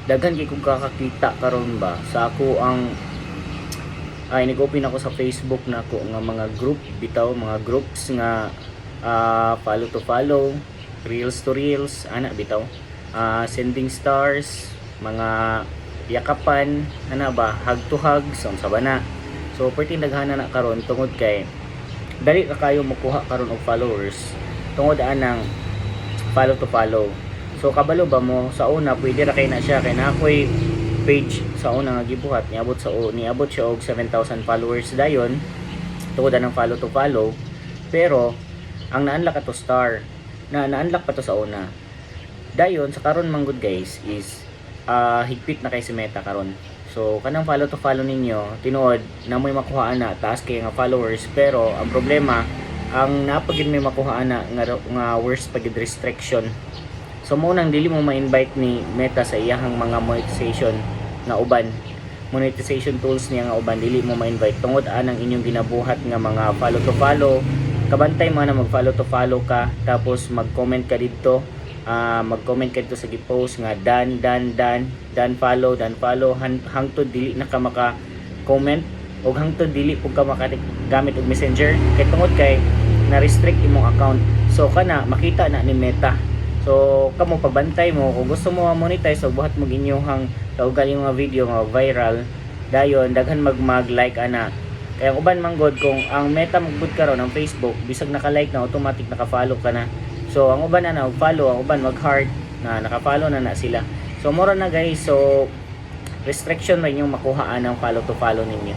daghan kay kog kakakita karon ba sa ako ang nag-open ako sa Facebook na ako nga mga group bitaw, mga groups nga follow to follow, reels to reels, ana bitaw, sending stars, mga yakapan, ana ba, hug to hug, sa bana. So perting daghana na karon tungod kay dali ka kayo makuha karon og followers tungod anang follow to follow. So kabalo ba mo sa una pwede ra kay na siya kay na ako'y page sa una nga gibuhat niabot siya og 7,000 followers dayon tungod ng follow to follow, pero ang na-unlock ato star na-unlock pa to sa una dayon sa karon man good guys is higpit na kay si Meta karon. So kanang follow to follow ninyo tinuod na mo'y makuha na taas kay nga followers, pero ang problema ang napagid may makuha na nga worst pagid restriction. So mo nang dili mo ma-invite ni Meta sa iyahang mga monetization nga uban, monetization tools niya nga uban, dili mo ma-invite tungod anang inyong ginabuhat nga mga follow to follow. Kabantay mo na mag follow to follow ka tapos mag-comment ka dito, mag-comment ka dito sa gi-post nga dan follow hangtod dili na ka maka-comment o hangtod dili pug ka makagamit og messenger kay tungod kay na-restrict imong account. So kana makita na ni Meta. So kamo pagbantay mo kung gusto mo monetize o buhat mo inyong kaugal yung mga video nga viral dayon daghan mag-like ana. Kaya ang uban manggod kung ang Meta magbud karon ang Facebook bisag naka-like na automatic naka-follow ka na. So ang uban na follow, ang uban mag-heart na naka-follow na sila. So mura na guys, so restriction rin yung makuhaan ng follow to follow ninyo.